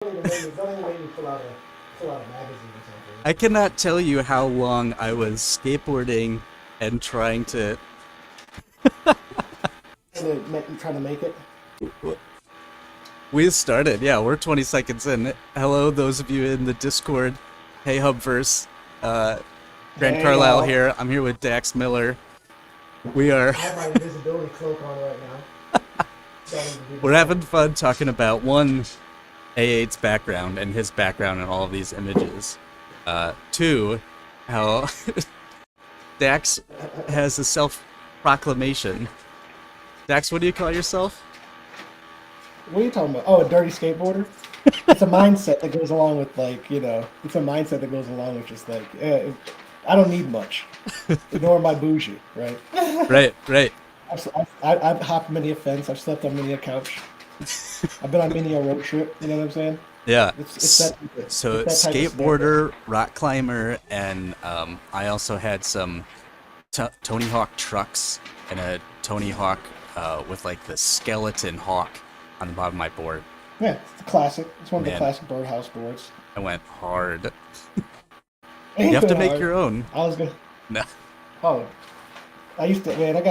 I cannot tell you how long I was skateboarding and trying to Trying to make it. We started, yeah, we're 20 seconds in. Hello, those of you in the Discord. Hey, Hubverse. Grant Hey, Carlisle y'all. here. I'm here with Dax Miller. We are I have my invisibility cloak on right now. we're having fun talking about one, A8's background and his background in all of these images. Two, how Dax has a self-proclamation. Dax, what do you call yourself? What are you talking about? Oh, a dirty skateboarder? It's a mindset that goes along with, like, it's a mindset that goes along with just like, I don't need much. Ignore my bougie, right? Right. I've hopped many a fence. I've slept on many a couch. I've been on many a road trip. You know what I'm saying? Yeah. It's that. So It's that type of skateboarder, rock climber, and I also had some Tony Hawk trucks and a Tony Hawk with like the skeleton hawk on the bottom of my board. Yeah, it's a classic. It's one of the Man. classic birdhouse boards. I went hard. You have to make your own. I was gonna. No. Oh, I used to. Man,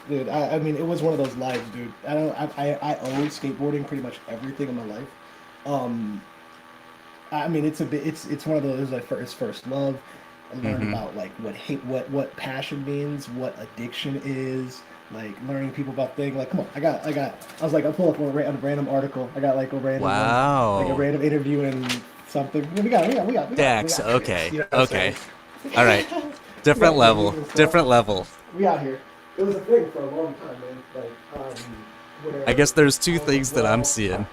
dude. I mean, it was one of those lives, dude. I own skateboarding pretty much everything in my life. I mean, it's one of those like first love. I learned about like what passion means, what addiction is. Like learning people about things. Like, come on, I was like, I'll pull up a random article. I got like a random Wow. like a random interview and something. We got Dax, okay. You know what I'm Okay. saying? All right. Different Yeah, level. and stuff. Different level. We out here. It was a thing for a long time, man. Like, where, I guess there's two I was things like, that I'm well, seeing.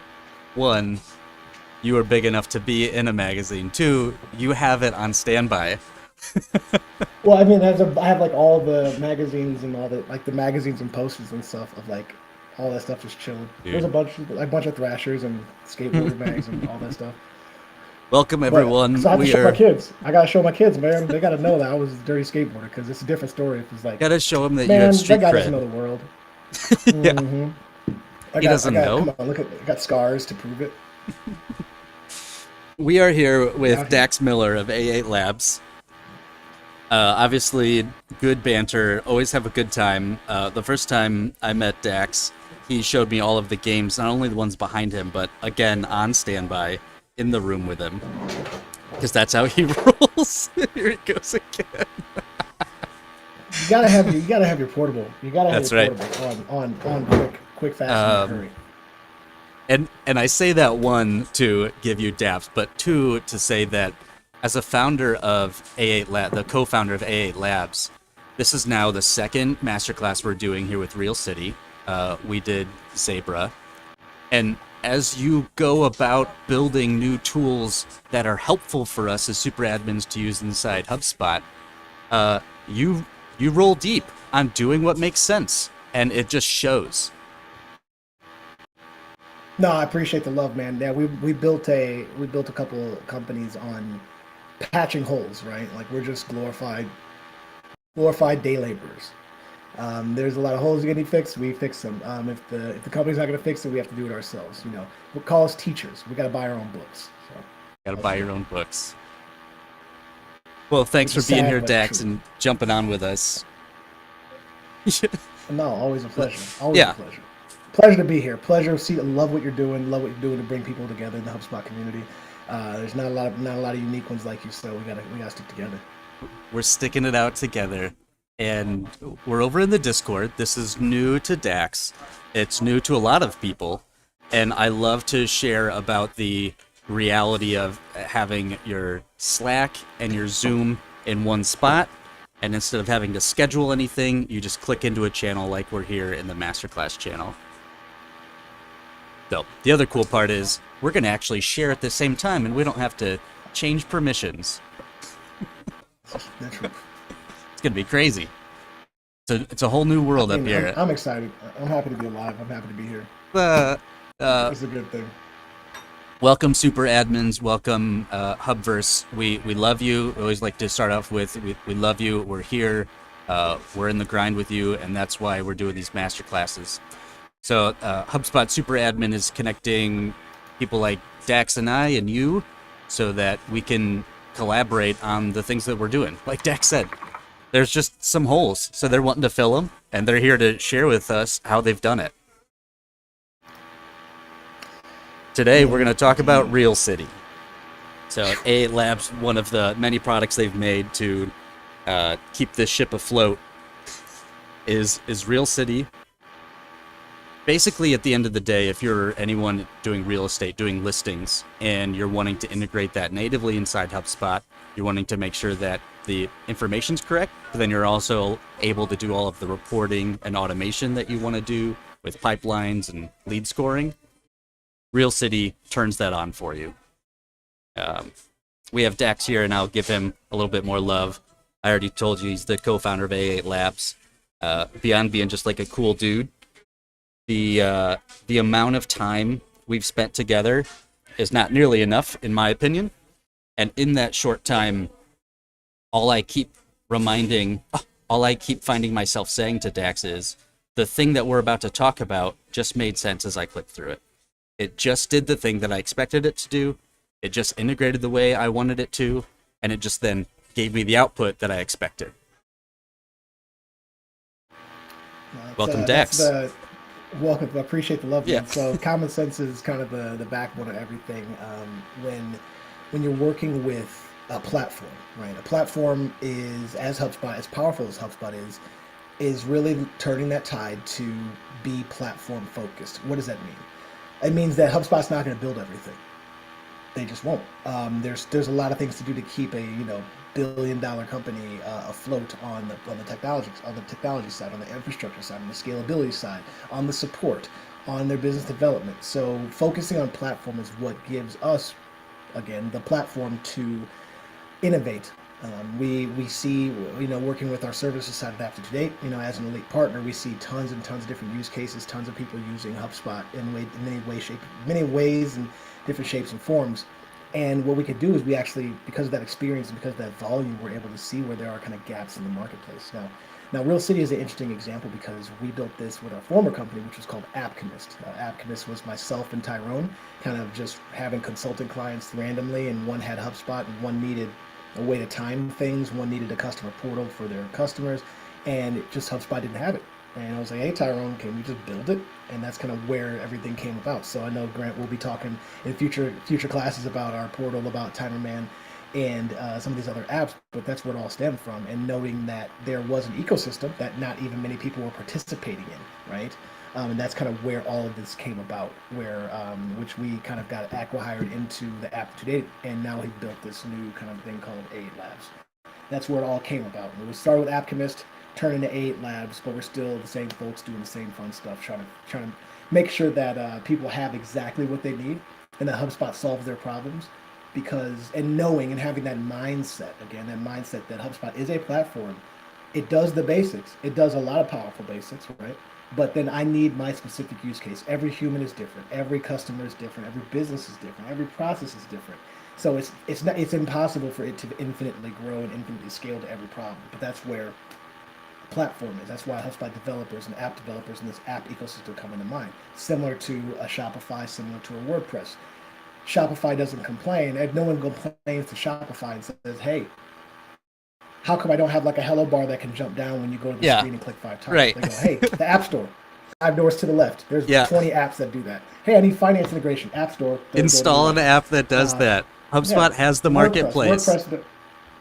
One, you are big enough to be in a magazine. Two, you have it on standby. Well, I mean, I have like all the magazines and all the like the magazines and posters and stuff of like all that stuff just chilling. Dude. There's a bunch of Thrashers and skateboard mags and all that stuff. Welcome, everyone. So I have to We show my are kids. I gotta show my kids, man. They gotta know that I was a dirty skateboarder because it's a different story. If it's like, gotta show him that you man, have street that guy doesn't know cred. the world. Yeah. He doesn't know. Come on, look at. I got scars to prove it. We are here with here. Dax Miller of A8 Labs. Obviously, good banter. Always have a good time. The first time I met Dax, he showed me all of the games, not only the ones behind him, but again on standby in the room with him, because that's how he rolls. Here he goes again. You gotta have your portable. You gotta have That's your right. portable on quick, fast, and hurry. And I say that, one, to give you daps, but two, to say that as a founder of A8 Lab, the co-founder of A8 Labs, this is now the second masterclass we're doing here with RealCity. We did Zebra. And as you go about building new tools that are helpful for us as super admins to use inside HubSpot, you roll deep on doing what makes sense, and it just shows. No, I appreciate the love, man. Yeah, we built a couple companies on patching holes, right? Like we're just glorified day laborers. There's a lot of holes that need fixed. We fix them. If the company's not going to fix it, we have to do it ourselves. We'll call us teachers. We got to buy our own books. So Gotta buy your own books. Well, thanks It's for being sad, here, but Dax, true. and jumping on with us. No, always a pleasure. Always Yeah. a pleasure. Pleasure to be here. Pleasure to see. Love what you're doing. Love what you're doing to bring people together in the HubSpot community. There's not a lot of unique ones like you, so we gotta stick together. We're sticking it out together, and we're over in the Discord. This is new to Dax. It's new to a lot of people, and I love to share about the reality of having your Slack and your Zoom in one spot, and instead of having to schedule anything, you just click into a channel like we're here in the Masterclass channel. So the other cool part is we're going to actually share at the same time, and we don't have to change permissions. The truth. It's going to be crazy. It's a whole new world up here. I'm excited. I'm happy to be alive. I'm happy to be here. It's a good thing. Welcome, super admins. Welcome, Hubverse. We love you. We always like to start off with we love you. We're here. We're in the grind with you, and that's why we're doing these master classes. So HubSpot Super Admin is connecting people like Dax and I and you, so that we can collaborate on the things that we're doing. Like Dax said, there's just some holes, so they're wanting to fill them, and they're here to share with us how they've done it. Today, we're going to talk about RealCity. So A8 Labs, one of the many products they've made to keep this ship afloat is RealCity. Basically, at the end of the day, if you're anyone doing real estate, doing listings, and you're wanting to integrate that natively inside HubSpot, you're wanting to make sure that the information's correct, but then you're also able to do all of the reporting and automation that you want to do with pipelines and lead scoring. RealCity turns that on for you. We have Dax here, and I'll give him a little bit more love. I already told you he's the co-founder of A8 Labs. Beyond being just like a cool dude, the amount of time we've spent together is not nearly enough, in my opinion. And in that short time, all I keep finding myself saying to Dax is, the thing that we're about to talk about just made sense as I clicked through it. It just did the thing that I expected it to do. It just integrated the way I wanted it to, and it just then gave me the output that I expected. Welcome, Dax. Welcome. I appreciate the love. Yeah. So common sense is kind of the backbone of everything. When you're working with a platform, right? A platform is, as powerful as HubSpot is really turning that tide to be platform focused. What does that mean? It means that HubSpot's not going to build everything. They just won't. There's a lot of things to do to keep a billion-dollar company afloat on the technology side, on the infrastructure side, on the scalability side, on the support, on their business development. So focusing on platform is what gives us, again, the platform to innovate. We see, working with our services side of Aptitude, as an elite partner, we see tons and tons of different use cases, tons of people using HubSpot in many ways and different shapes and forms. And what we could do is we actually, because of that experience and because of that volume, we're able to see where there are kind of gaps in the marketplace. Now RealCity is an interesting example because we built this with our former company, which was called Appchemist. Appchemist was myself and Tyrone, kind of just having consulting clients randomly, and one had HubSpot and one needed a way to time things, one needed a customer portal for their customers, and HubSpot didn't have it. And I was like, hey, Tyrone, can we just build it? And that's kind of where everything came about. So I know Grant will be talking in future classes about our portal, about Timerman, and some of these other apps, but that's where it all stemmed from. And knowing that there was an ecosystem that not even many people were participating in, right? And that's kind of where all of this came about, which we kind of got acqui-hired into the Aptitude, and now he built this new kind of thing called A8 Labs. That's where it all came about. We started with Appchemist, turned into A8 Labs, but we're still the same folks doing the same fun stuff, trying to make sure that people have exactly what they need and that HubSpot solves their problems. And knowing and having that mindset that HubSpot is a platform, it does the basics. It does a lot of powerful basics, right? But then I need my specific use case. Every human is different. Every customer is different. Every business is different. Every process is different. So it's impossible for it to infinitely grow and infinitely scale to every problem. But that's where platform is. That's why HubSpot developers and app developers in this app ecosystem come into mind. Similar to a Shopify, similar to a WordPress. Shopify doesn't complain, and no one complains to Shopify and says, hey, how come I don't have like a hello bar that can jump down when you go to the screen and click 5 times? Right. They go, hey, the App Store, 5 doors to the left. There's 20 apps that do that. Hey, I need finance integration. App Store. Install an app that does that. HubSpot has the marketplace.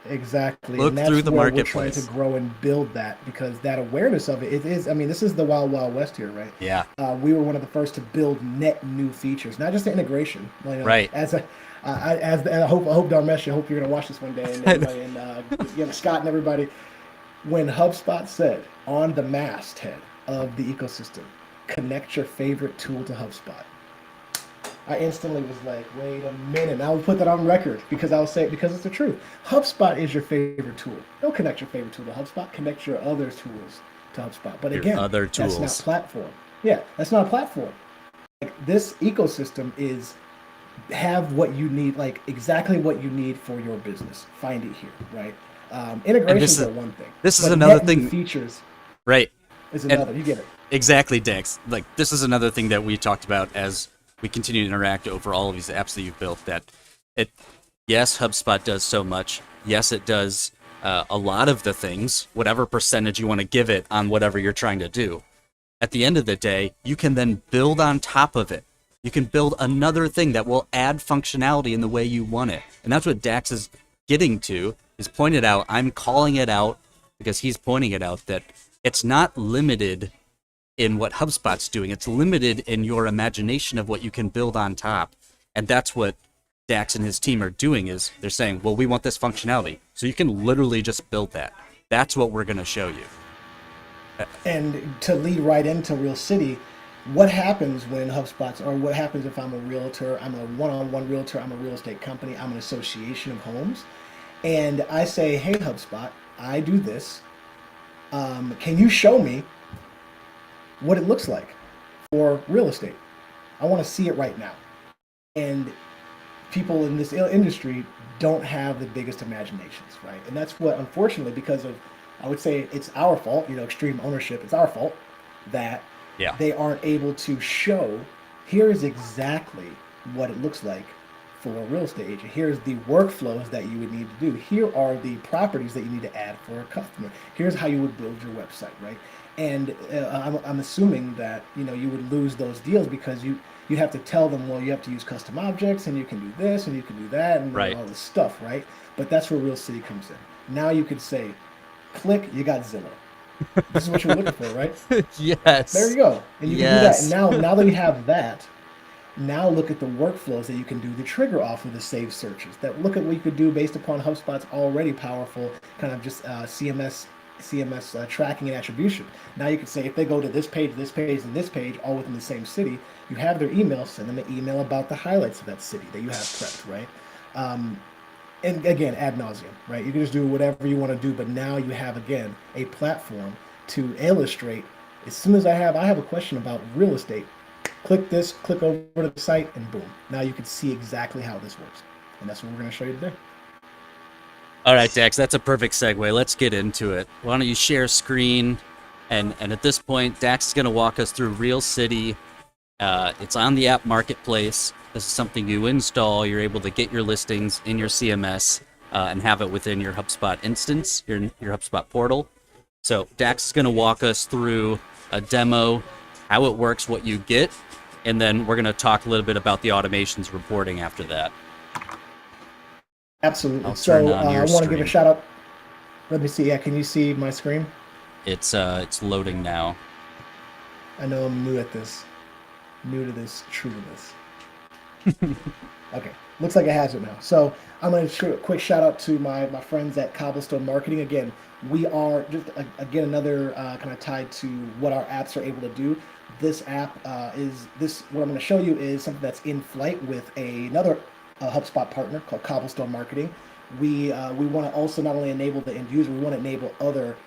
Exactly. Look and that's through the where marketplace. We're trying to grow and build that, because that awareness of it is, this is the wild, wild west here, right? Yeah. We were one of the first to build net new features, not just the integration. Right. I hope Dharmesh, I hope you're going to watch this one day, and Scott and everybody. When HubSpot said on the masthead of the ecosystem, connect your favorite tool to HubSpot, I instantly was like, wait a minute. I will put that on record because I will say it because it's the truth. HubSpot is your favorite tool. Don't connect your favorite tool to HubSpot. Connect your other tools to HubSpot. But again, that's not platform. Yeah, that's not a platform. Like, this ecosystem is have what you need, like exactly what you need for your business. Find it here, right? Integrations are one thing. This is another thing. Features, right? Is another. You get it. Exactly, Dax. Like, this is another thing that we talked about as we continue to interact over all of these apps that you've built, that it, yes, HubSpot does so much. Yes, it does a lot of the things, whatever percentage you want to give it on whatever you're trying to do. At the end of the day, you can then build on top of it. You can build another thing that will add functionality in the way you want it. And that's what Dax is getting to, is pointed out. I'm calling it out because he's pointing it out, that it's not limited in what HubSpot's doing. It's limited in your imagination of what you can build on top. And that's what Dax and his team are doing, is they're saying, well, we want this functionality. So you can literally just build that. That's what we're going to show you. And to lead right into RealCity, what happens when HubSpot's, or what happens if I'm a realtor, I'm a one-on-one realtor, I'm a real estate company, I'm an association of homes, and I say, hey, HubSpot, I do this. Can you show me what it looks like for real estate? I want to see it right now. And people in this industry don't have the biggest imaginations, right? And that's what, unfortunately, because of, I would say it's our fault, extreme ownership, it's our fault that they aren't able to show, here is exactly what it looks like for a real estate agent. Here's the workflows that you would need to do. Here are the properties that you need to add for a customer. Here's how you would build your website, right? And I'm assuming that, you would lose those deals because you have to tell them, well, you have to use custom objects and you can do this and you can do that and all this stuff, right? But that's where RealCity comes in. Now you could say, click, you got Zillow. This is what you're looking for, right? Yes. There you go. And you can do that. And now that you have that, now look at the workflows that you can do to trigger off of the saved searches. That look at what you could do based upon HubSpot's already powerful kind of just CMS tracking and attribution. Now you can say, if they go to this page, and this page, all within the same city, you have their email, send them an email about the highlights of that city that you have prepped, right? And again, ad nauseum, right? You can just do whatever you want to do, but now you have, again, a platform to illustrate. As soon as I have a question about real estate, click this, click over to the site, and boom. Now you can see exactly how this works. And that's what we're going to show you today. All right, Dax, that's a perfect segue. Let's get into it. Why don't you share screen? And at this point, Dax is going to walk us through RealCity. It's on the app marketplace. This is something you install. You're able to get your listings in your CMS and have it within your HubSpot instance, your HubSpot portal. So Dax is going to walk us through a demo, how it works, what you get, and then we're going to talk a little bit about the automations reporting after that. Absolutely. So I want to give a shout out. Let me see. Yeah, can you see my screen? It's loading now. I know I'm new at this. New to this, true to this. Okay, looks like it has it now. So I'm going to show a quick shout out to my friends at Cobblestone Marketing. Again, we are just again another kind of tied to what our apps are able to do. This app is this. What I'm going to show you is something that's in flight with another HubSpot partner called Cobblestone Marketing. We want to also not only enable the end user, we want to enable other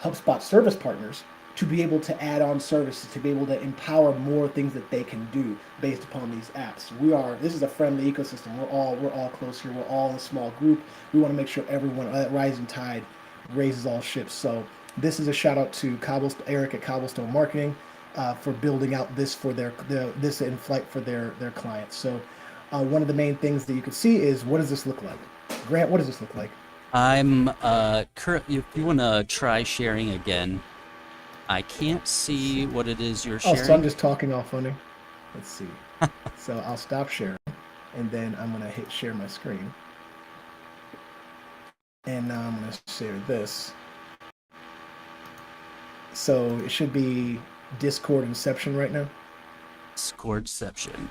HubSpot service partners to be able to add on services, to be able to empower more things that they can do based upon these apps. This is a friendly ecosystem. We're all close here. We're all in a small group. We want to make sure everyone, rising tide raises all ships. So this is a shout out to Eric at Cobblestone Marketing for building out this for this in flight for their clients. So one of the main things that you can see is, what does this look like? Grant, what does this look like? I'm if you want to try sharing again. I can't see what it is you're sharing. Oh, so I'm just talking all funny. Let's see. So I'll stop sharing, and then I'm going to hit share my screen. And now I'm going to share this. So it should be Discord Inception right now. Discordception.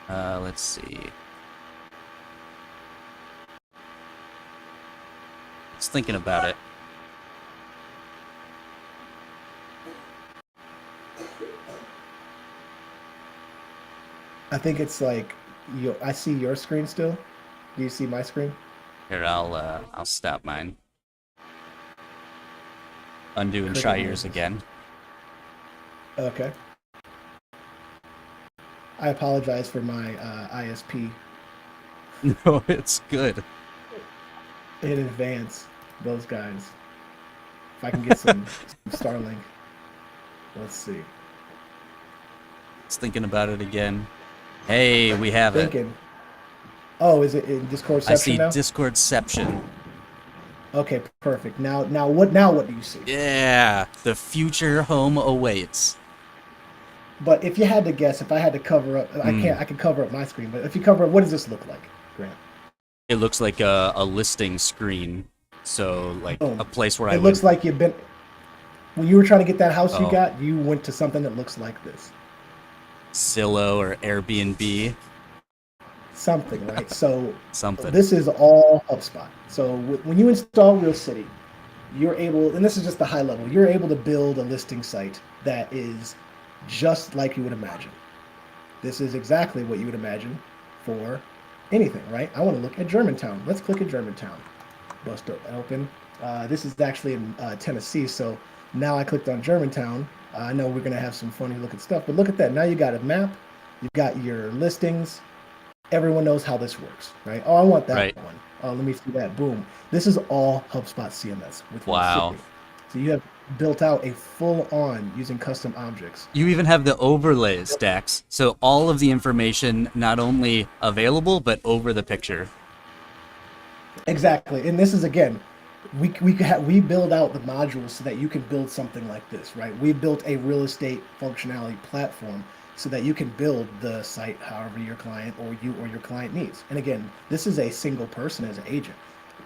Let's see. It's thinking about it. I think it's like I see your screen still. Do you see my screen? Here, I'll stop mine. Undo and try yours again. Okay. I apologize for my ISP. No, it's good. In advance, those guys. If I can get some Starlink. Let's see. It's thinking about it again. Hey, we have it. Thinking. Oh, is it in I see Discordception now? Discordception. Okay, perfect. Now what do you see? Yeah, the future home awaits. But if you had to guess, if I had to cover up, I Hmm. can't. I can cover up my screen. But if you cover up, what does this look like, Grant? It looks like a listing screen. So, like a Boom. place where I It would. looks like you've been when you were trying to get that house you Oh, got. You went to something that looks like this. Zillow or Airbnb. Something, right? So Something. this is all HubSpot. So when you install RealCity, you're able, and this is just the high level, you're able to build a listing site that is just like you would imagine. This is exactly what you would imagine for anything, right? I want to look at Germantown. Let's click at Germantown. Bust open. This is actually in Tennessee, so now I clicked on Germantown. I know we're gonna have some funny looking stuff, but look at that. Now you got a map, you've got your listings, everyone knows how this works, right? Oh, I want that Right. one. Oh, let me see that. Boom. This is all HubSpot CMS with Wow. RealCity. So you have built out a full on using custom objects. You even have the overlays, Dax. So all of the information not only available but over the picture. Exactly. And this is again, we build out the modules so that you can build something like this, right? We built a real estate functionality platform so that you can build the site however your client or you or your client needs. And again, this is a single person as an agent.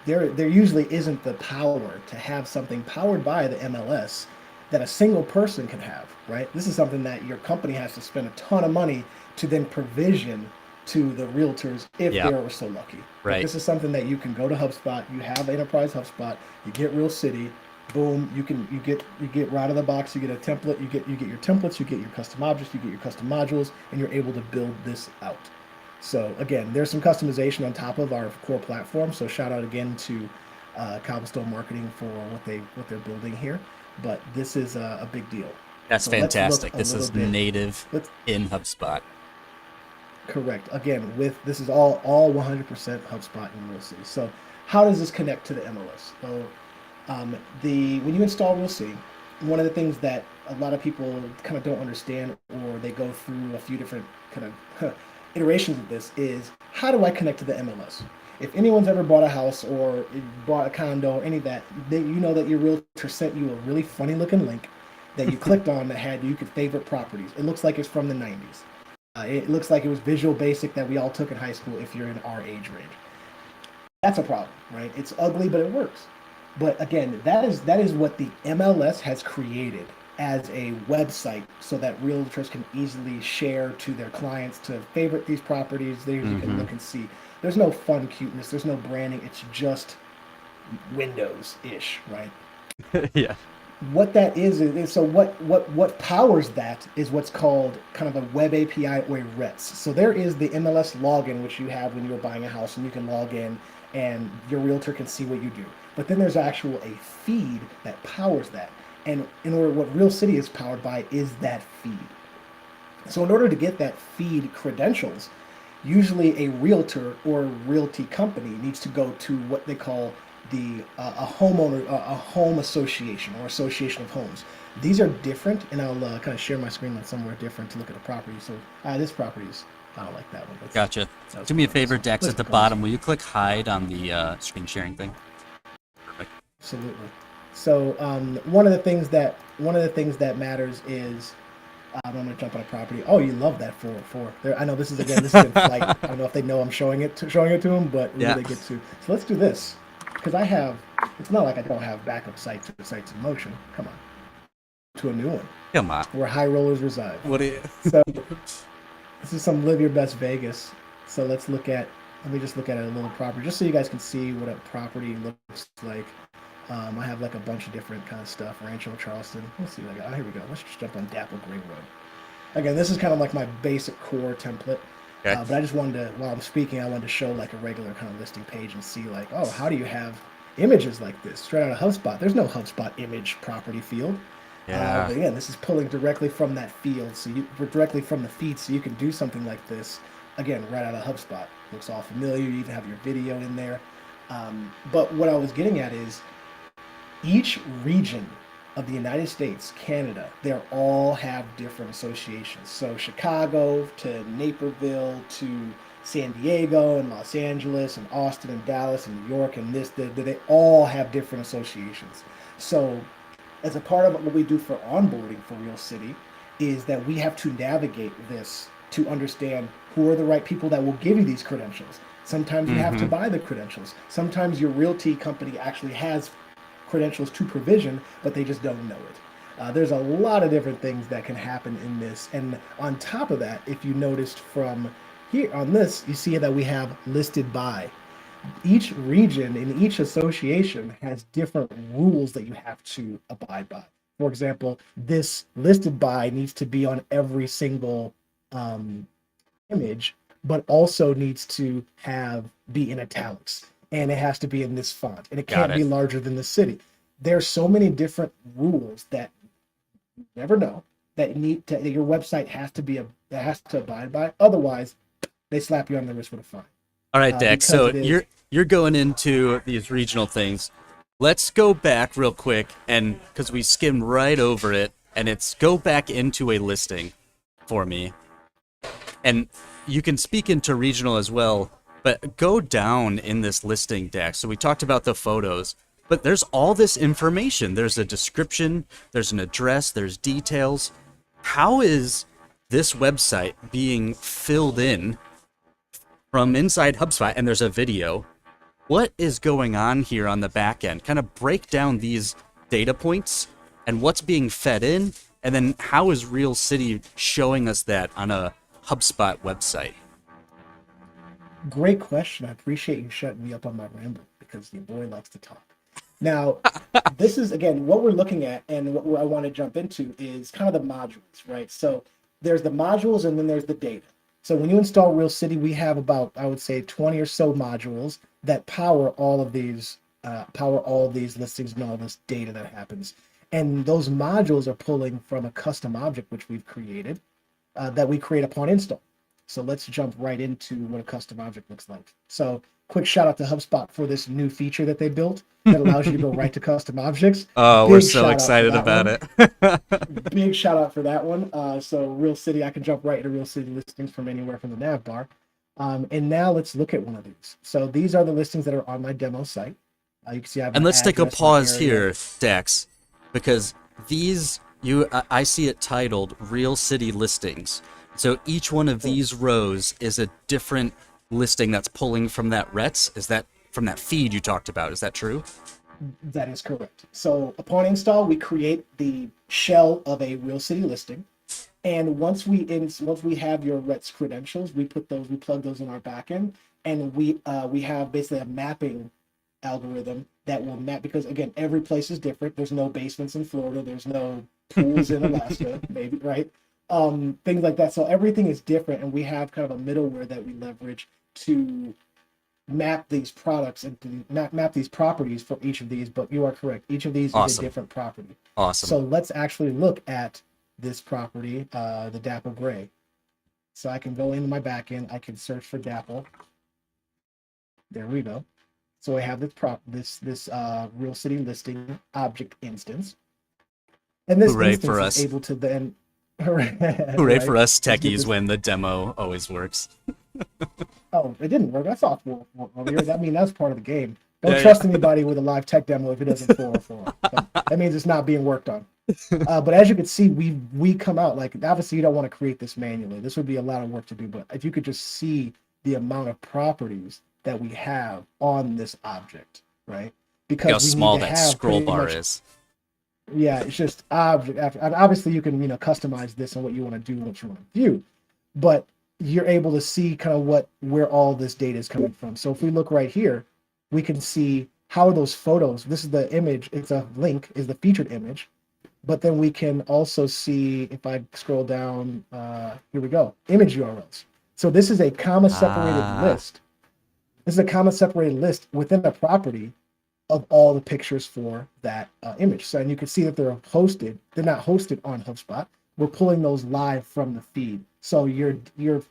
There usually isn't the power to have something powered by the MLS that a single person can have, right? This is something that your company has to spend a ton of money to then provision to the realtors if Yeah. they're so lucky. But Right. this is something that you can go to HubSpot. You have Enterprise HubSpot. You get RealCity. Boom. You get right out of the box. You get a template. You get your templates. You get your custom objects. You get your custom modules, and you're able to build this out. So again, there's some customization on top of our core platform. So shout out again to Cobblestone Marketing for what they're building here. But this is a big deal. That's So let's look fantastic. a This little is bit. native Let's in HubSpot. Correct. Again, with this is all 100% HubSpot in RealCity. So how does this connect to the MLS? So the when you install RealCity, one of the things that a lot of people kind of don't understand, or they go through a few different kind of iterations of this, is how do I connect to the MLS? If anyone's ever bought a house or bought a condo or any of that, you know that your realtor sent you a really funny looking link that you clicked on that had you could favorite properties. It looks like it's from the 90s. It looks like it was Visual Basic that we all took in high school if you're in our age range. That's a problem, right? It's ugly, but it works. But again, that is what the MLS has created as a website so that realtors can easily share to their clients to favorite these properties. There you can Hmm. look and see. There's no fun cuteness. There's no branding. It's just Windows-ish, right? Yeah. What that is so what powers that is what's called kind of a web API or a RETS. So there is the MLS login which you have when you're buying a house, and you can log in and your realtor can see what you do. But then there's actual a feed that powers that. And in order what RealCity is powered by is that feed. So in order to get that feed credentials, usually a realtor or a realty company needs to go to what they call the a homeowner a home association or association of homes. These are different, and I'll kind of share my screen on somewhere different to look at the property. So this property is I don't like that one. Gotcha. That was Do me a pointless. favor, Dex, Let's at the click on this bottom. one. Will you click hide on the screen sharing thing? Perfect. Absolutely. So one of the things that matters is I'm gonna jump on a property. Oh, you love that for there. I know this is again. This is in flight. I don't know if they know I'm showing it to them, but we Yeah. really get to. So let's do this because I have. It's not like I don't have backup sites or sites in motion. Come on, to a new one Come on. where high rollers reside. What do you? So this is some live your best Vegas. So let's look at. Let me just look at a little property just so you guys can see what a property looks like. I have like a bunch of different kind of stuff. Rancho Charleston. Let's see what I got. Oh, here we go. Let's just jump on Dapple Green Road. Again, this is kind of like my basic core template. Okay. But I just wanted to, while I'm speaking, I wanted to show like a regular kind of listing page and see like, oh, how do you have images like this straight out of HubSpot? There's no HubSpot image property field. Yeah. But again, this is pulling directly from that field, so directly from the feed, so you can do something like this again right out of HubSpot. Looks all familiar. You even have your video in there. But what I was getting at is each region of the United States, Canada, they all have different associations. So Chicago to Naperville to San Diego and Los Angeles and Austin and Dallas and New York and they all have different associations. So as a part of what we do for onboarding for Real City is that we have to navigate this to understand who are the right people that will give you these credentials. Sometimes you have to buy the credentials. Sometimes your realty company actually has credentials to provision, but they just don't know it. There's a lot of different things that can happen in this. And on top of that, if you noticed from here on this, you see that we have listed by. Each region in each association has different rules that you have to abide by. For example, this listed by needs to be on every single image, but also needs to be in italics, and it has to be in this font, and it can't be larger than the city. There's so many different rules that you never know that your website has to abide by. Otherwise, they slap you on the wrist with a fine. All right, Dax. So you're going into these regional things. Let's go back real quick, and because we skimmed right over it, and it's go back into a listing for me. And you can speak into regional as well, but go down in this listing, Dax. So we talked about the photos, but there's all this information. There's a description, there's an address, there's details. How is this website being filled in from inside HubSpot? And there's a video. What is going on here on the back end? Kind of break down these data points and what's being fed in, and then how is RealCity showing us that on a HubSpot website? Great question. I appreciate you shutting me up on my ramble because your boy likes to talk. Now, this is, again, what we're looking at, and what I want to jump into is kind of the modules, right? So there's the modules and then there's the data. So when you install RealCity, we have about, I would say, 20 or so modules that power all of these listings and all this data that happens. And those modules are pulling from a custom object which we've created that we create upon install. So let's jump right into what a custom object looks like. So quick shout out to HubSpot for this new feature that they built that allows you to go right to custom objects. Oh, we're so excited about it. Big shout out for that one. So RealCity, I can jump right into RealCity listings from anywhere from the nav bar. And now let's look at one of these. So these are the listings that are on my demo site. You can see I have and let's take a pause here, Dax, because these, I see it titled RealCity listings. So each one of these rows is a different listing that's pulling from that RETS. Is that from that feed you talked about? Is that true? That is correct. So upon install, we create the shell of a RealCity listing. And once we have your RETS credentials, we plug those in our backend, and we have basically a mapping algorithm that will map, because again, every place is different. There's no basements in Florida, there's no pools in Alaska, maybe, right? Things like that. So everything is different, and we have kind of a middleware that we leverage to map these products and to map these properties for each of these. But you are correct, each of these is a different property. Awesome. So let's actually look at this property, the Dapple Gray. So I can go into my backend, I can search for Dapple. There we go. So I have this RealCity listing object instance, and this Hooray instance for is us. able to then Hooray right? for us techies when the demo always works. Oh, it didn't work. That's awful. I mean, that's part of the game. Don't trust anybody with a live tech demo if it doesn't 404. That means it's not being worked on. But as you can see, we come out, like, obviously you don't want to create this manually. This would be a lot of work to do, but if you could just see the amount of properties that we have on this object, right? Because how small that scroll bar is. Yeah, it's just object after. Obviously, you can customize this and what you want to do, what you want to view, but you're able to see kind of where all this data is coming from. So if we look right here, we can see how those photos. This is the image. It's a link. Is the featured image. But then we can also see, if I scroll down, here we go, image URLs. So this is a comma-separated list. This is a comma-separated list within a property of all the pictures for that image. So, and you can see that they're hosted. They're not hosted on HubSpot. We're pulling those live from the feed. So your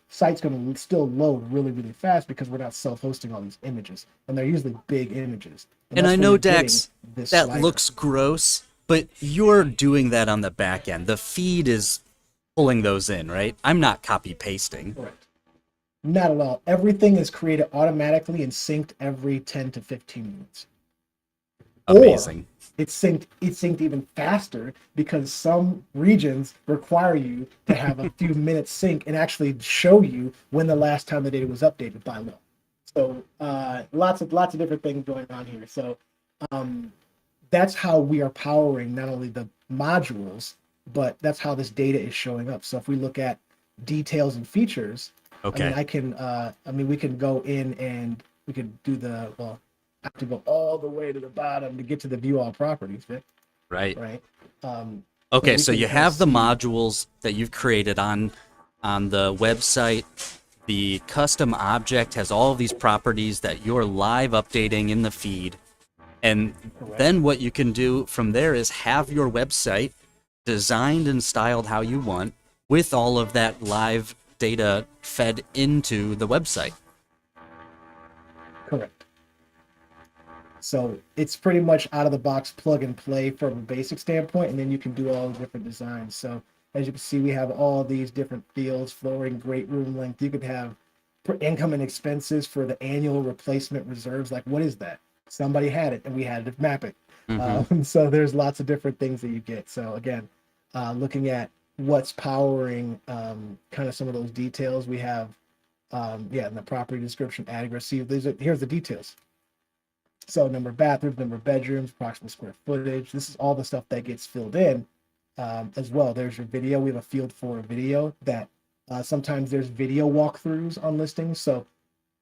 site's going to still load really, really fast because we're not self-hosting all these images. And they're usually big images. And I know, Dax, that looks gross, But you're doing that on the back end. The feed is pulling those in, right? I'm not copy pasting. Correct. Not at all. Everything is created automatically and synced every 10 to 15 minutes. Amazing. Or it's synced even faster because some regions require you to have a few minutes sync and actually show you when the last time the data was updated by law. So lots of different things going on here. So that's how we are powering not only the modules, but that's how this data is showing up. So if we look at details and features, Okay. we can go in and we can do I have to go all the way to the bottom to get to the view all properties, Right. right? Okay, so we you can kinda have the see- modules that you've created on the website. The custom object has all of these properties that you're live updating in the feed. And then what you can do from there is have your website designed and styled how you want with all of that live data fed into the website. Correct. So it's pretty much out of the box plug and play from a basic standpoint, and then you can do all the different designs. So as you can see, we have all these different fields, flooring, great room length. You could have income and expenses for the annual replacement reserves. Like, what is that? Somebody had it and we had to map it. So there's lots of different things that you get. So again, looking at what's powering kind of some of those details, we have in the property description, address. See, here's the details. So number of bathrooms, number of bedrooms, approximate square footage. This is all the stuff that gets filled in as well. There's your video. We have a field for a video that sometimes there's video walkthroughs on listings. So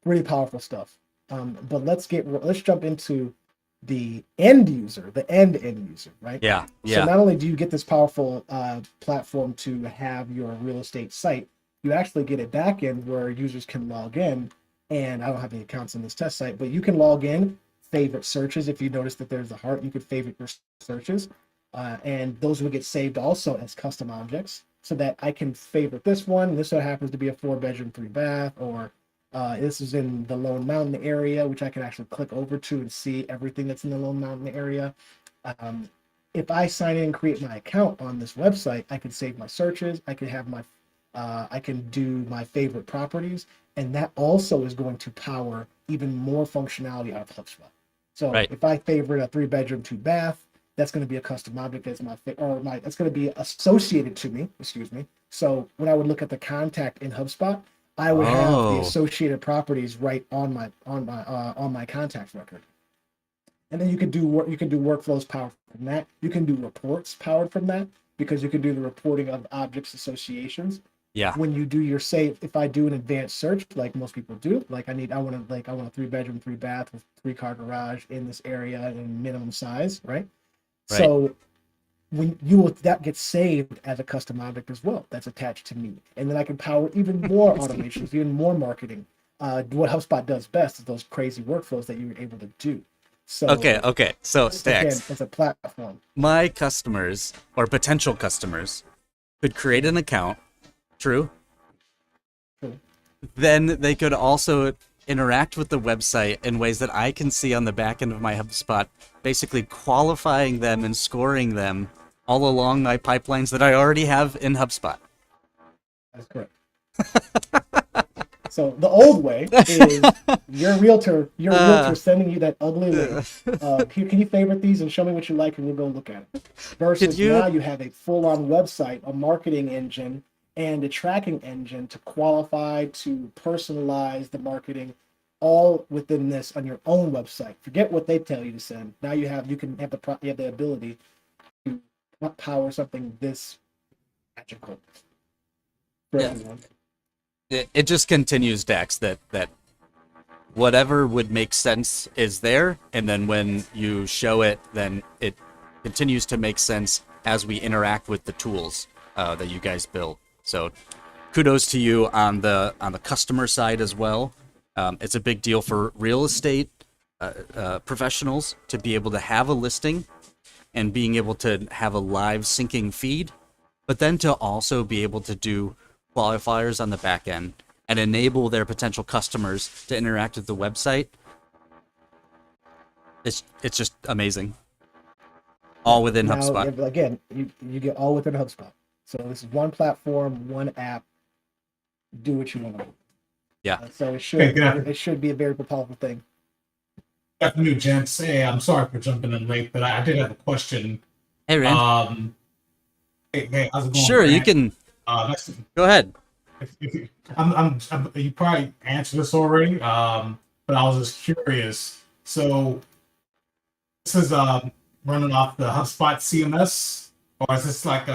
really powerful stuff. But let's jump into the end user, the end user, right? Yeah. So not only do you get this powerful platform to have your real estate site, you actually get a back end where users can log in. And I don't have any accounts on this test site, but you can log in, favorite searches. If you notice that there's a heart, you could favorite your searches. And those will get saved also as custom objects so that I can favorite this one. This one happens to be a 4-bedroom, 3-bath, or this is in the Lone Mountain area, which I can actually click over to and see everything that's in the Lone Mountain area. If I sign in and create my account on this website, I can save my searches. I can have I can do my favorite properties, and that also is going to power even more functionality out of HubSpot. So if I favorite a 3-bedroom, 2-bath, that's going to be a custom object that's that's going to be associated to me. Excuse me. So when I would look at the contact in HubSpot, I would have the associated properties right on my contact record. And then you can do workflows powered from that. You can do reports powered from that because you can do the reporting of objects associations. Yeah. When you do your if I do an advanced search like most people do, like I want a 3-bedroom, 3-bath with 3-car garage in this area in minimum size, right? So when that gets saved as a custom object as well, that's attached to me, and then I can power even more automations, even more marketing. What HubSpot does best is those crazy workflows that you were able to do. So okay. So Dax, again, it's a platform. My customers or potential customers could create an account. True. Then they could also interact with the website in ways that I can see on the back end of my HubSpot, basically qualifying them and scoring them all along my pipelines that I already have in HubSpot. That's correct. So the old way is your realtor sending you that ugly link. Can you favorite these and show me what you like, and we'll go look at it. Versus now you have a full-on website, a marketing engine, and a tracking engine to qualify, to personalize the marketing, all within this on your own website. Forget what they tell you to send. Now you have the ability to power something this magical for everyone. It just continues, Dax, that whatever would make sense is there, and then when you show it, then it continues to make sense as we interact with the tools that you guys build. So kudos to you on the customer side as well. It's a big deal for real estate professionals to be able to have a listing and being able to have a live syncing feed, but then to also be able to do qualifiers on the back end and enable their potential customers to interact with the website. It's just amazing. all within Now, HubSpot. again, you get all within HubSpot. So this is one platform, one app. Do what you want to do. Yeah. So Okay, good. it should be a very powerful thing. Good afternoon, gents. Hey, I'm sorry for jumping in late, but I did have a question. Hey, Rand. Hey, how's it going, Sure, you Grant? can That's, go ahead. you probably answered this already, but I was just curious. So this is running off the HubSpot CMS, or is this like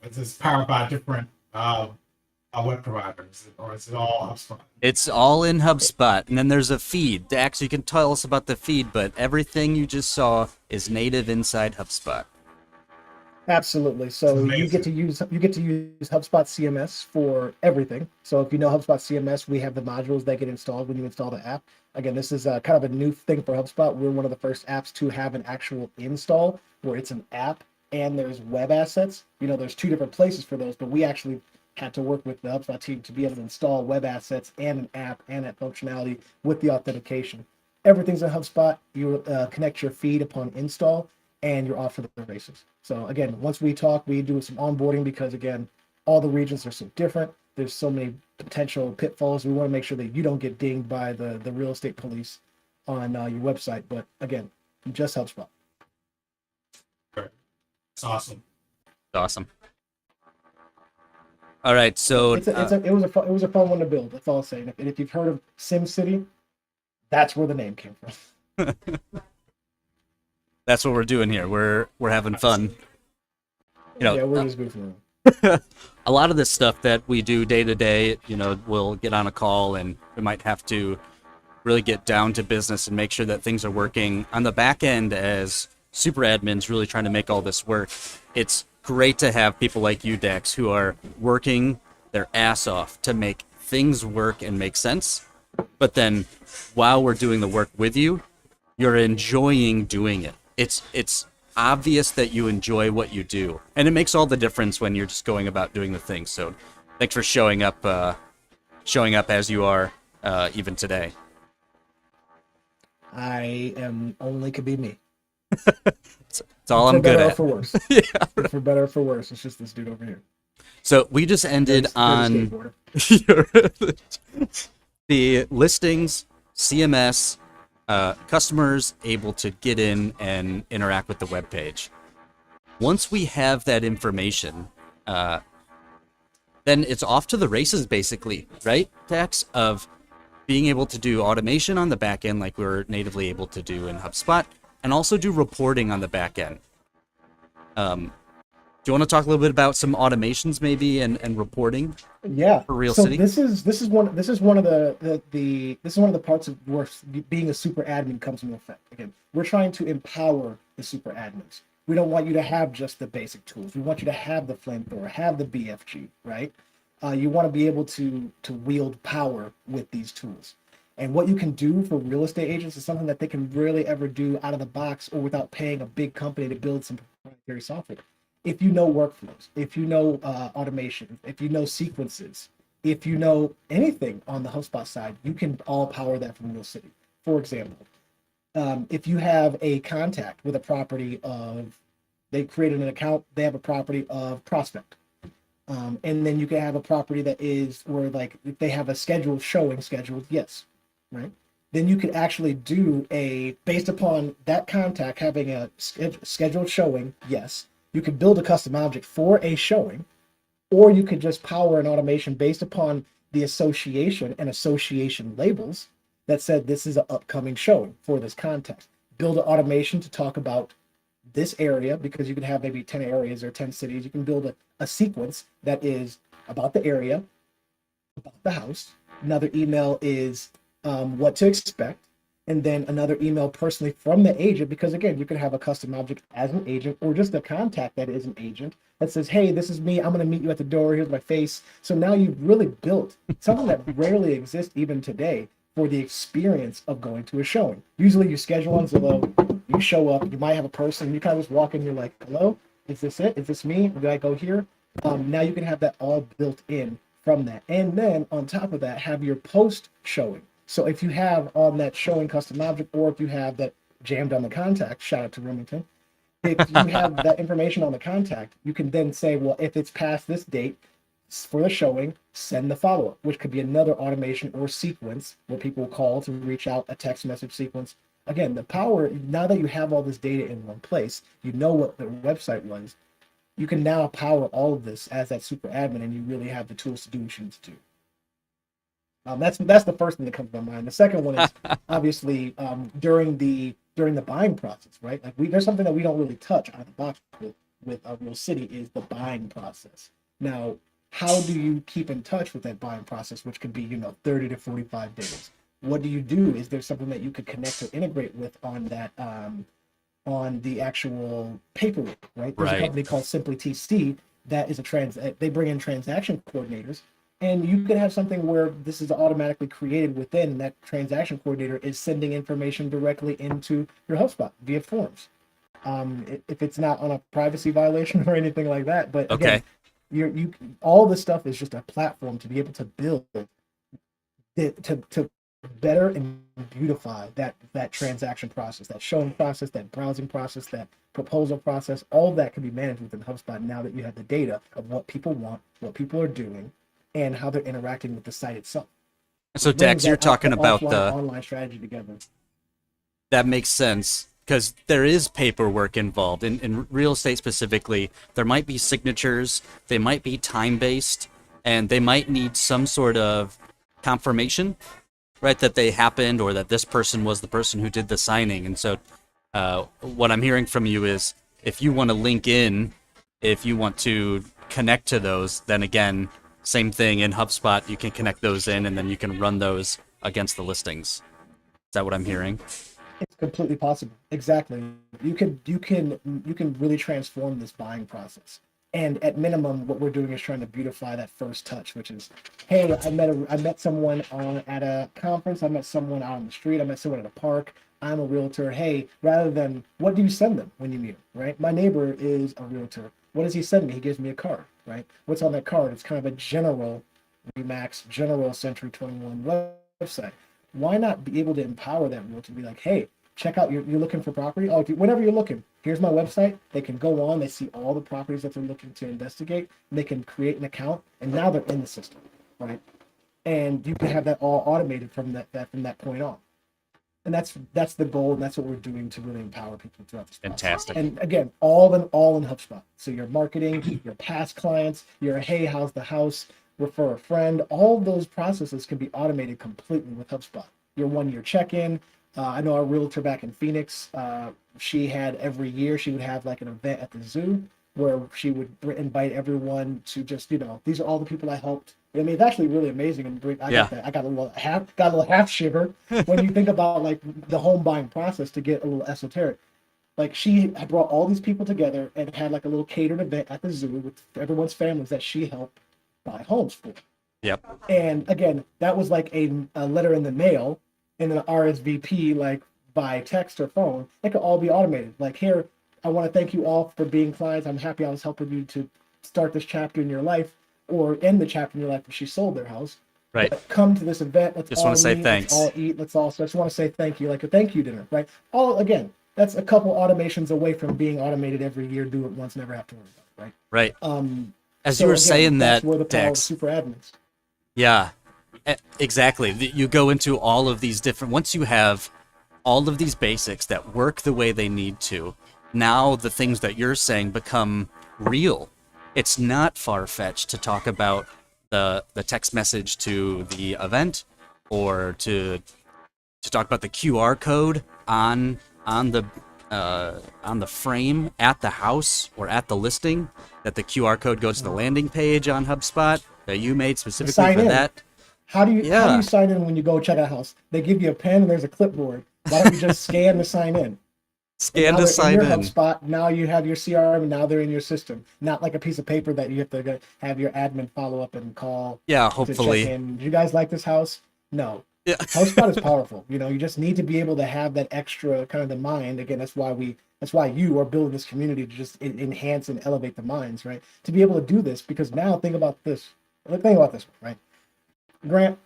is this powered by different web providers, or is it all HubSpot? It's all in HubSpot, and then there's a feed. Dax, you can tell us about the feed, but everything you just saw is native inside HubSpot. Absolutely. So you get to use HubSpot CMS for everything. So if you know HubSpot CMS, we have the modules that get installed when you install the app. Again, this is kind of a new thing for HubSpot. We're one of the first apps to have an actual install where it's an app and there's web assets. There's two different places for those, but we actually had to work with the HubSpot team to be able to install web assets and an app and that functionality with the authentication. Everything's in HubSpot. You connect your feed upon install, and you're off to the races. So again, once we talk, we do some onboarding because again, all the regions are so different. There's so many potential pitfalls. We want to make sure that you don't get dinged by the real estate police on your website. But again, just HubSpot. It's awesome. Awesome. All right, so it was a fun one to build. That's all I'm saying. And if you've heard of SimCity, that's where the name came from. That's what we're doing here. We're having fun. Yeah, we're just goofing around. A lot of this stuff that we do day to day, we'll get on a call and we might have to really get down to business and make sure that things are working on the back end as super admins really trying to make all this work. It's great to have people like you, Dax, who are working their ass off to make things work and make sense. But then while we're doing the work with you, you're enjoying doing it. It's obvious that you enjoy what you do, and it makes all the difference when you're just going about doing the thing. So thanks for showing up as you are even today. I am only could be me. It's all I'm good at. For better or for worse. Yeah. For better or for worse, it's just this dude over here. So we just ended on the listings, CMS, customers able to get in and interact with the web page. Once we have that information, then it's off to the races, basically, right, Dax, of being able to do automation on the back end like we're natively able to do in HubSpot, and also do reporting on the back end. Do you want to talk a little bit about some automations maybe and reporting? Yeah. For RealCity. So this is one of the parts of where being a super admin comes into effect. Again, we're trying to empower the super admins. We don't want you to have just the basic tools. We want you to have the flamethrower, have the BFG, right? You want to be able to wield power with these tools. And what you can do for real estate agents is something that they can rarely ever do out of the box or without paying a big company to build some proprietary software. If you know workflows, if you know automation, if you know sequences, if you know anything on the HubSpot side, you can all power that from RealCity. For example, if you have a contact with a property of, they created an account, they have a property of prospect. And then you can have a property that is where, like, if they have a scheduled showing, scheduled, yes, right? Then you could actually do based upon that contact having a scheduled showing, yes, you could build a custom object for a showing, or you could just power an automation based upon the association and association labels that said this is an upcoming showing for this context. Build an automation to talk about this area, because you can have maybe 10 areas or 10 cities. You can build a sequence that is about the area, about the house. Another email is what to expect. And then another email personally from the agent, because again, you can have a custom object as an agent or just a contact that is an agent that says, hey, this is me. I'm going to meet you at the door. Here's my face. So now you've really built something that rarely exists even today for the experience of going to a showing. Usually you schedule on Zillow, you show up, you might have a person, you kind of just walk in, you're like, hello, is this it? Is this me? Do I go here? Now you can have that all built in from that. And then on top of that, have your post showing. So if you have on that showing custom object, or if you have that jammed on the contact, shout out to Remington, if you have that information on the contact, you can then say, well, if it's past this date for the showing, send the follow-up, which could be another automation or sequence where people call to reach out, a text message sequence. Again, the power, now that you have all this data in one place, you know what the website was, you can now power all of this as that super admin, and you really have the tools to do what you need to do. That's the first thing that comes to my mind. The second one is obviously during the buying process, right? Like there's something that we don't really touch out of the box with RealCity is the buying process. Now, how do you keep in touch with that buying process, which could be 30 to 45 days? What do you do? Is there something that you could connect or integrate with on that on the actual paperwork, right? There's a company called Simply TC that is they bring in transaction coordinators. And you could have something where this is automatically created within, and that transaction coordinator is sending information directly into your HubSpot via forms. If it's not on a privacy violation or anything like that, but again, you all this stuff is just a platform to be able to build it to better and beautify that transaction process, that showing process, that browsing process, that proposal process. All of that can be managed within HubSpot now that you have the data of what people want, what people are doing, and how they're interacting with the site itself. So Dax, you're talking about the online strategy together. That makes sense because there is paperwork involved. In real estate specifically, there might be signatures, they might be time-based, and they might need some sort of confirmation, right, that they happened or that this person was the person who did the signing. And so what I'm hearing from you is if you want to link in, if you want to connect to those, then again, same thing in HubSpot, you can connect those in and then you can run those against the listings. Is that what I'm hearing? It's completely possible. Exactly. You can really transform this buying process. And at minimum, what we're doing is trying to beautify that first touch, which is, hey, I met someone at a conference, I met someone out on the street, I met someone at a park, I'm a realtor. Hey, rather than what do you send them when you meet them, right? My neighbor is a realtor. What does he send me? He gives me a card, right? What's on that card? It's kind of a general Remax, general Century 21 website. Why not be able to empower that realtor to be like, hey, check out, you're looking for property? Oh, whenever you're looking, here's my website. They can go on, they see all the properties that they're looking to investigate, and they can create an account, and now they're in the system, right? And you can have that all automated from that point on. And that's the goal, and that's what we're doing to really empower people throughout this process. Fantastic. And again, all in HubSpot. So your marketing, your past clients, your hey, how's the house, refer a friend, all of those processes can be automated completely with HubSpot. Your 1-year check-in. I know our realtor back in Phoenix, she had every year, she would have like an event at the zoo where she would invite everyone to just, these are all the people I helped. I mean, it's actually really amazing. And I got a little half shiver when you think about like the home buying process to get a little esoteric. Like she had brought all these people together and had like a little catered event at the zoo with everyone's families that she helped buy homes for. Yep. And again, that was like a letter in the mail and an RSVP like by text or phone. It could all be automated. Like, here, I want to thank you all for being clients. I'm happy I was helping you to start this chapter in your life or end the chapter in your life when she sold their house. Right. But come to this event. Let's just all want to say meet, thanks. Let's all eat. So I just want to say thank you, like a thank you dinner, right? Again, that's a couple automations away from being automated every year. Do it once, never have to worry about it, right? Right. As you were saying that's that, where the power of Dax. super admins. Yeah, exactly. You go into all of these different, once you have all of these basics that work the way they need to, now the things that you're saying become real. It's not far-fetched to talk about the text message to the event or to talk about the QR code on the frame at the house or at the listing, that the QR code goes to the landing page on HubSpot that you made specifically for that. How do you sign in when you go check out a house? They give you a pen and there's a clipboard. Why don't you just scan to sign in? Scan to sign in. HubSpot, now you have your CRM and now they're in your system. Not like a piece of paper that you have to have your admin follow up and call. Yeah, to hopefully. check in. Do you guys like this house? No. Yeah. HubSpot is powerful. You just need to be able to have that extra kind of the mind. Again, that's why you are building this community to just enhance and elevate the minds, right? To be able to do this, because now think about this, right? Grant,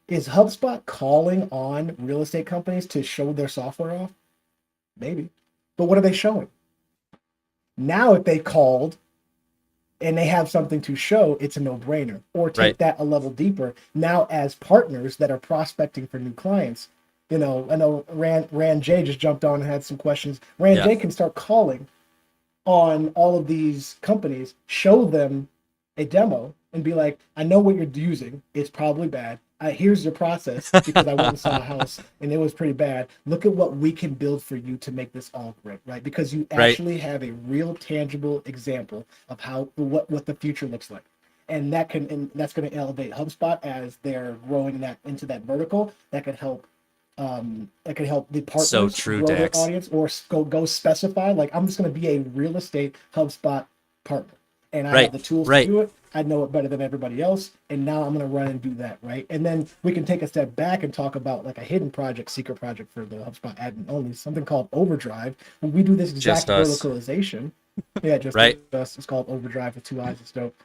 is HubSpot calling on real estate companies to show their software off? Maybe. But what are they showing? Now, if they called and they have something to show, it's a no-brainer. Or take that a level deeper. Now, as partners that are prospecting for new clients, I know Rand J just jumped on and had some questions. Rand J can start calling on all of these companies, show them a demo, and be like, I know what you're using. It's probably bad. Here's your process, because I went and saw a house and it was pretty bad. Look at what we can build for you to make this all great, right? Because you actually have a real tangible example of what the future looks like. And that's going to elevate HubSpot as they're growing that into that vertical. That could help the partners grow their audience, or go specify, like, I'm just going to be a real estate HubSpot partner, and I have the tools to do it. I know it better than everybody else, and now I'm going to run and do that, right? And then we can take a step back and talk about like a hidden project, secret project for the HubSpot admin only, something called Overdrive. When we do this exact verticalization, just us. It's called Overdrive with 2 eyes. It's dope.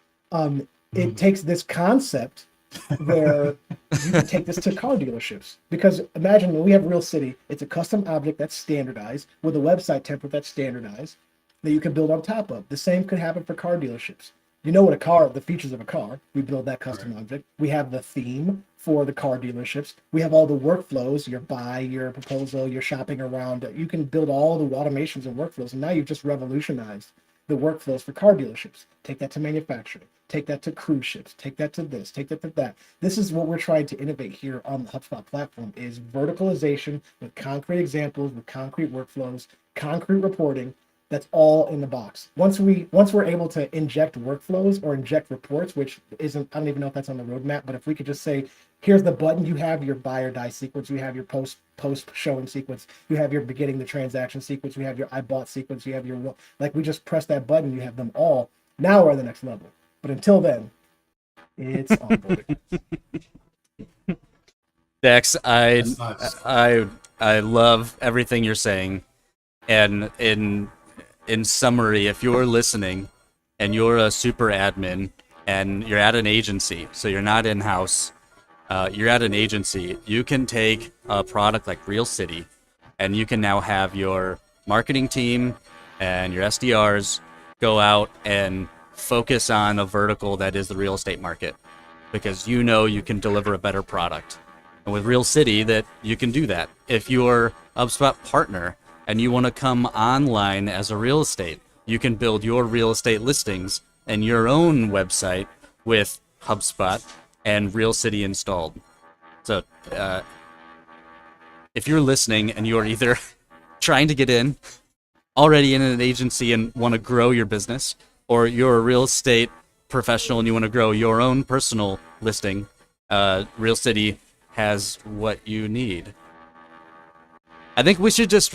It takes this concept where you can take this to car dealerships, because imagine when we have RealCity, it's a custom object that's standardized with a website template that's standardized that you can build on top of. The same could happen for car dealerships. You know what the features of a car, we build that custom object. We have the theme for the car dealerships. We have all the workflows, your buy, your proposal, your shopping around. You can build all the automations and workflows, and now you've just revolutionized the workflows for car dealerships. Take that to manufacturing, take that to cruise ships, take that to this, take that to that. This is what we're trying to innovate here on the HubSpot platform, is verticalization with concrete examples, with concrete workflows, concrete reporting. That's all in the box. Once we're able to inject workflows or inject reports, which isn't, I don't even know if that's on the roadmap, but if we could just say, here's the button, you have your buy or die sequence, you have your post showing sequence, you have your beginning the transaction sequence, you have your I bought sequence, you have your, like, we just press that button, you have them all. Now we're at the next level. But until then, it's onboarding. Dax, I love everything you're saying. And in summary, if you're listening and you're a super admin and you're at an agency, so you're not in-house, you're at an agency, you can take a product like RealCity and you can now have your marketing team and your SDRs go out and focus on a vertical that is the real estate market, because you can deliver a better product. And with RealCity, that you can do that. If you're a HubSpot partner and you want to come online as a real estate, you can build your real estate listings and your own website with HubSpot and RealCity installed. So if you're listening and you're either trying to get in, already in an agency and want to grow your business, or you're a real estate professional and you want to grow your own personal listing, RealCity has what you need. I think we should just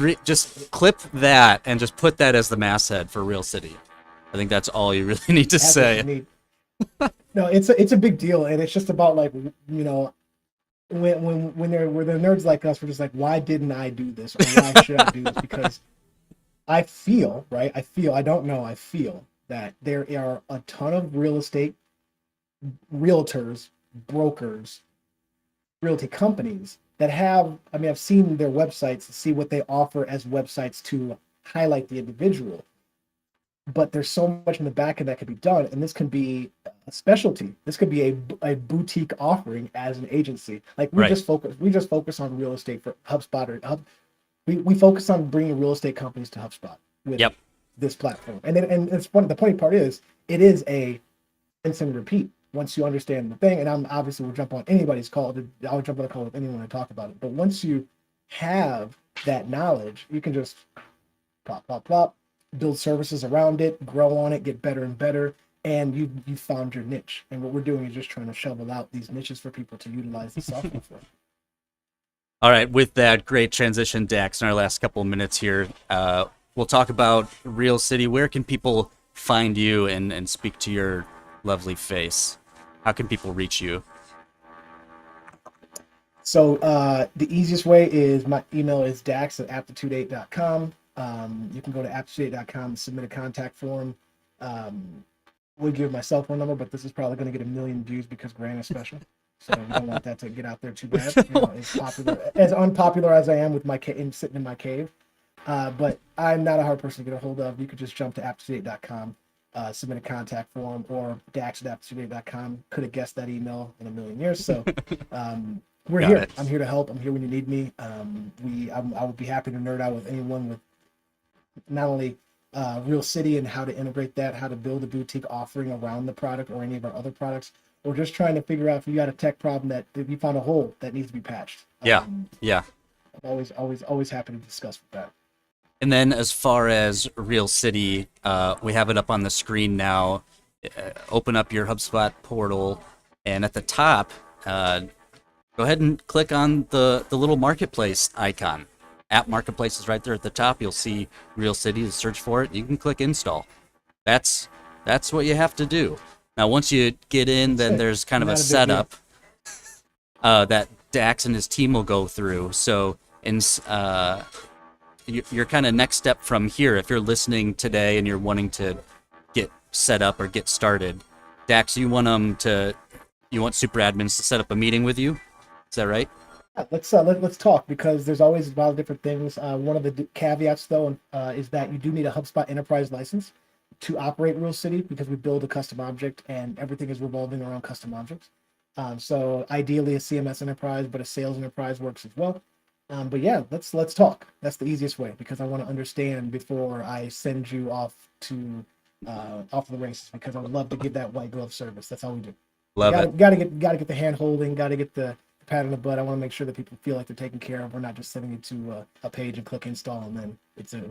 clip that and just put that as the masthead for RealCity. I think that's all you really need to say. No, it's a big deal, and it's just about, like, when they're nerds like us, we're just like, why didn't I do this, or why should I do this? Because I feel that there are a ton of real estate realtors, brokers, realty companies that have, I've seen their websites to see what they offer as websites to highlight the individual. But there's so much in the back end that could be done, and this can be a specialty. This could be a boutique offering as an agency. Like, we just focus on real estate for HubSpot, we focus on bringing real estate companies to HubSpot with this platform. And it's funny. The funny part is, it is a rinse and repeat. Once you understand the thing, and I'm obviously will jump on anybody's call. I'll jump on a call with anyone to talk about it. But once you have that knowledge, you can just plop, build services around it, grow on it, get better and better, and you found your niche. And what we're doing is just trying to shovel out these niches for people to utilize the software for. All right, with that great transition, Dax, in our last couple of minutes here, we'll talk about RealCity. Where can people find you and speak to your lovely face? How can people reach you? So the easiest way is, my email is dax@aptitude8.com. You can go to aptitude8.com and submit a contact form. We'll give my cell phone number, but this is probably going to get 1 million views because Grant is special. So we don't want that to get out there too bad. As unpopular as I am with sitting in my cave. But I'm not a hard person to get a hold of. You could just jump to aptitodate.com, submit a contact form, or dax@aptitodate.com. Could have guessed that email in a million years. So we're Got here. it. I'm here to help. I'm here when you need me. I would be happy to nerd out with anyone with not only RealCity and how to integrate that, how to build a boutique offering around the product or any of our other products, or just trying to figure out if you got a tech problem that if you found a hole that needs to be patched. Yeah, yeah. I'm always happy to discuss with that. And then as far as RealCity, we have it up on the screen now. Open up your HubSpot portal, and at the top, go ahead and click on the little marketplace icon. App Marketplace is right there at the top. You'll see RealCity. To search for it, you can click install. That's what you have to do. Now, once you get in, then there's kind of a setup that Dax and his team will go through. So, your kind of next step from here, if you're listening today and you're wanting to get set up or get started, Dax, you want super admins to set up a meeting with you? Is that right? Let's talk, because there's always a lot of different things. One of the caveats, though, is that you do need a HubSpot enterprise license to operate RealCity, because we build a custom object and everything is revolving around custom objects. So ideally a CMS enterprise, but a sales enterprise works as well. But yeah, let's talk. That's the easiest way, because I want to understand before I send you off to the races, because I would love to give that white glove service. That's all we do. Love it. Gotta get the hand holding, gotta get the pat on the butt. I want to make sure that people feel like they're taken care of. We're not just sending it to a page and click install and then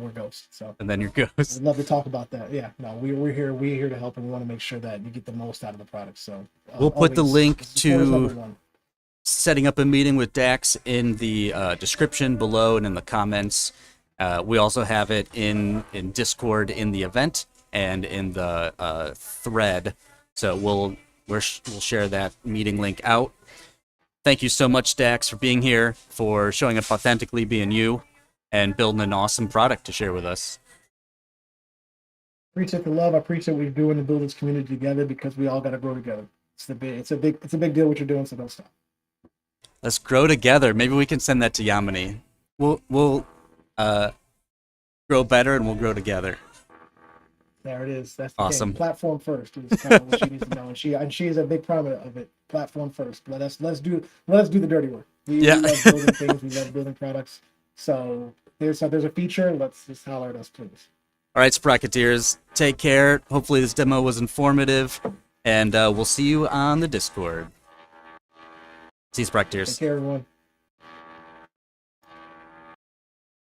we're ghost. So And then you're ghost. I'd love to talk about that. Yeah, no, we're here to help, and we want to make sure that you get the most out of the product. So We'll put the link supporters number to one. setting up a meeting with Dax in the description below and in the comments. We also have it in Discord in the event and in the thread. So we'll share that meeting link out. Thank you so much, Dax, for being here, for showing up authentically, being you, and building an awesome product to share with us. Appreciate the love. I appreciate what you're doing to build this community together, because we all got to grow together. It's a big deal what you're doing. So don't stop. Let's grow together. Maybe we can send that to Yamini. We'll grow better, and we'll grow together. There it is. That's awesome. Platform first is kind of what she needs to know, and she is a big proponent of it. Platform first. Let's do the dirty work. We love building things. We love building products. So there's a feature. Let's just holler at us, please. All right, Sprocketeers, take care. Hopefully this demo was informative, and we'll see you on the Discord. See you, Sprocketeers. Take care, everyone.